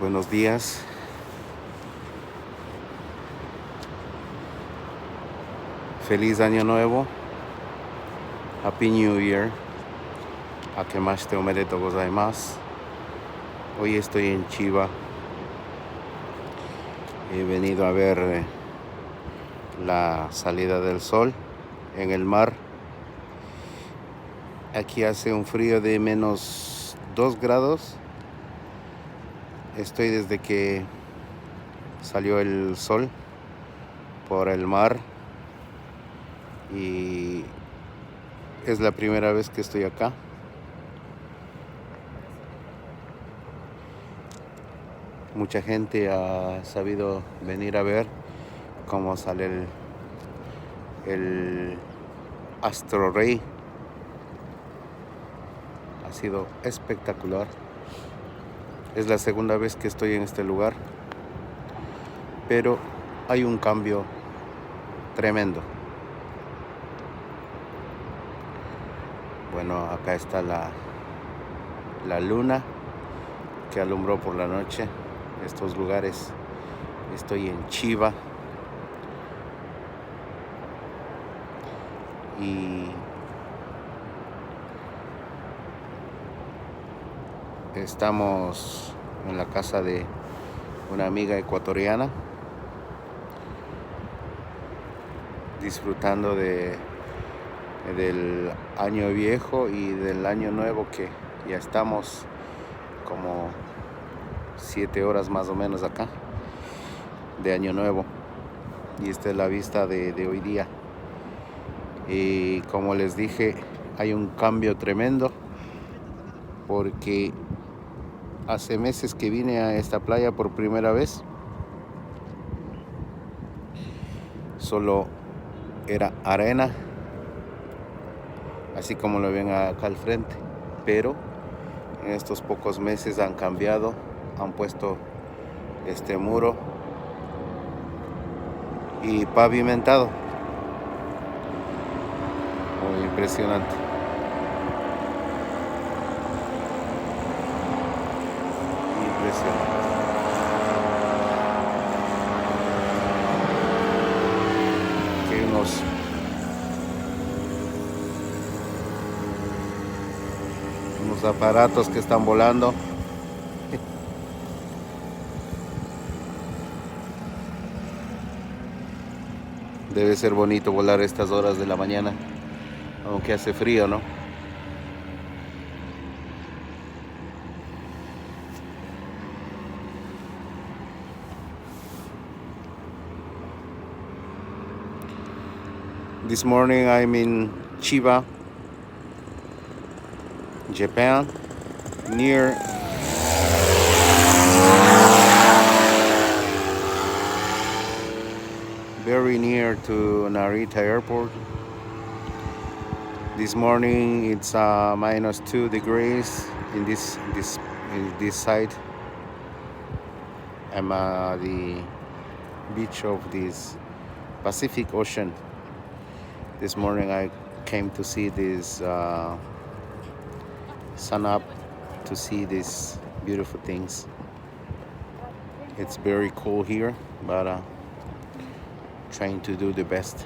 Buenos días. Feliz año nuevo. Happy New Year. Akemashite omedetou gozaimasu. Hoy estoy en Chiba. He venido a ver la salida del sol en el mar. Aquí hace un frío de menos 2 grados. Estoy desde que salió el sol por el mar y es la primera vez que estoy acá. Mucha gente ha sabido venir a ver cómo sale el astro rey. Ha sido espectacular. Es la segunda vez que estoy en este lugar, pero hay un cambio tremendo. Bueno, acá está la luna que alumbró por la noche estos lugares. Estoy en Chiba y estamos en la casa de una amiga ecuatoriana disfrutando del año viejo y del año nuevo, que ya estamos como 7 horas más o menos acá de año nuevo, y esta es la vista de hoy día. Y como les dije, hay un cambio tremendo porque hace meses que vine a esta playa por primera vez. Solo era arena, así como lo ven acá al frente, pero en estos pocos meses han cambiado, han puesto este muro y pavimentado. Muy impresionante. Impresionante. Aquí hay unos aparatos que están volando. Debe ser bonito volar a estas horas de la mañana, aunque hace frío, ¿no? This morning I'm in Chiba, Japan, very near to Narita Airport. This morning it's minus 2 degrees in this side. I'm at the beach of this Pacific Ocean. This morning I came to see this sun up, to see these beautiful things. It's very cold here, but trying to do the best.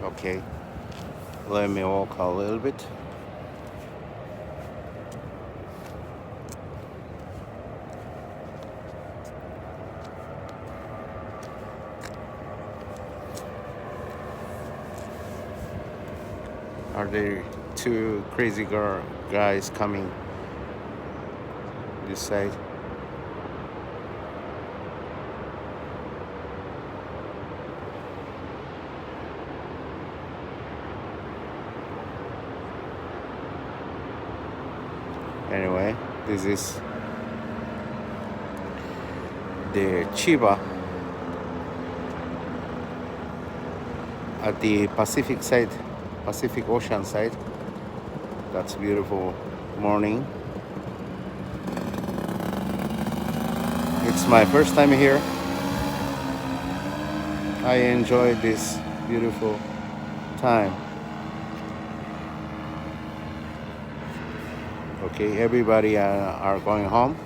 Okay, let me walk a little bit. Are there two crazy guys coming this side? Anyway, this is the Chiba at the Pacific side, Pacific Ocean side. That's beautiful morning. It's my first time here. I enjoy this beautiful time. Okay, everybody are going home.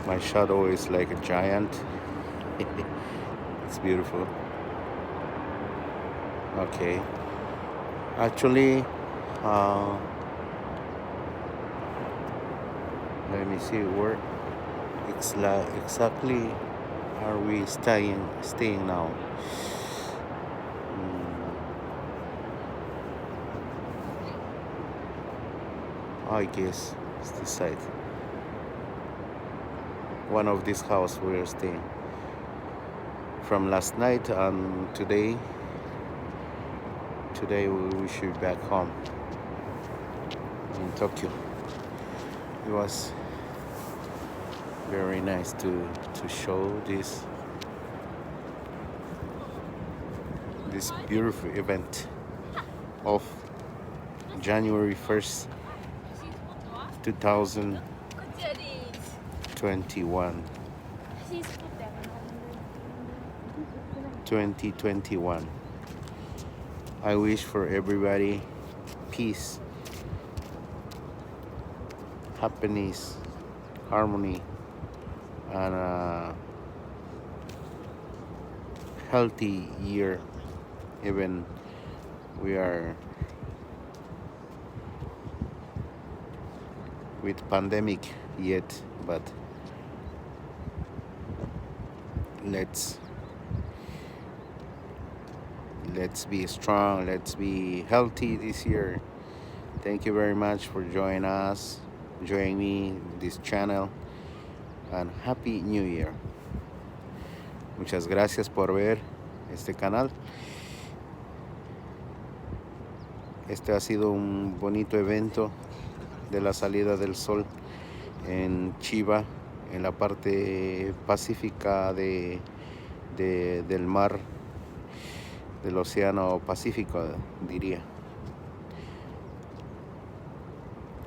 My shadow is like a giant. It's beautiful. Okay, actually, let me see where exactly are we staying now. I guess it's this side. One of this house we're staying from last night and today we should be back home in Tokyo. It was very nice to show this beautiful event of January 1st 2021. I wish for everybody peace, happiness, harmony, and a healthy year. Even we are with pandemic yet, but let's be strong, let's be healthy this year. Thank you very much for joining me this channel, and Happy New Year. Muchas gracias por ver este canal. Este ha sido un bonito evento de la salida del sol en Chiba, en la parte pacífica del mar, del océano Pacífico, diría.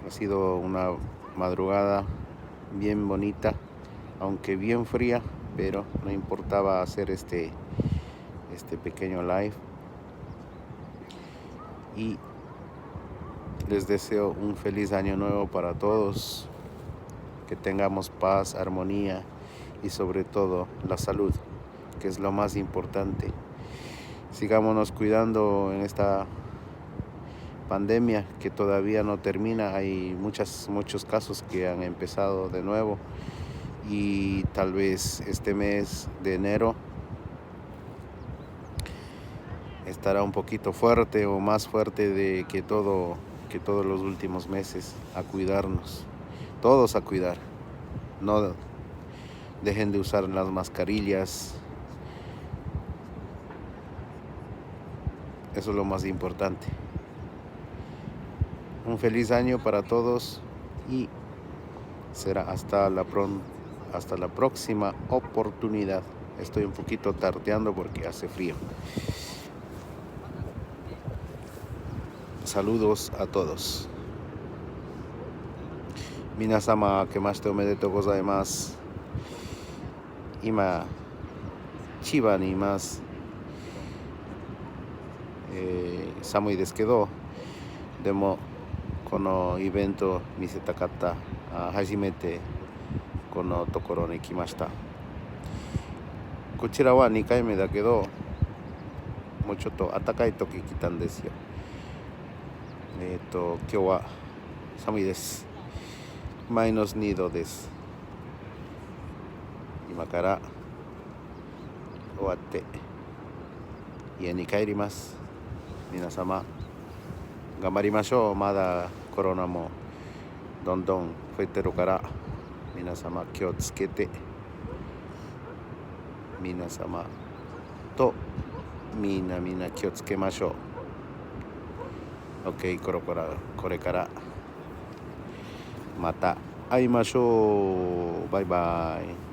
Ha sido una madrugada bien bonita, aunque bien fría, pero no importaba hacer este pequeño live. Y les deseo un feliz año nuevo para todos, que tengamos paz, armonía y sobre todo la salud, que es lo más importante. Sigámonos cuidando en esta pandemia que todavía no termina. Hay muchos casos que han empezado de nuevo, y tal vez este mes de enero estará un poquito fuerte o más fuerte de que todos los últimos meses. A cuidarnos, todos a cuidar. No dejen de usar las mascarillas. Eso es lo más importante. Un feliz año para todos y será hasta la próxima oportunidad. Estoy un poquito tardeando porque hace frío. Saludos a todos. Minasama kemashite omedetou gozaimasu. Ima Chiba ni imasu. 寒いですけど、でもこのイベントを見せたかった。初めてこのところに来ました。こちらは2回目だけど、もうちょっと暖かい時来たんですよ。今日は寒いです。マイナス2度です。今から終わって家に帰ります。皆様頑張りましょう。まだコロナもどんどん増えてるから、皆様気をつけて、皆様とみんな気をつけましょう。 OK、 これからまた会いましょう。バイバイ。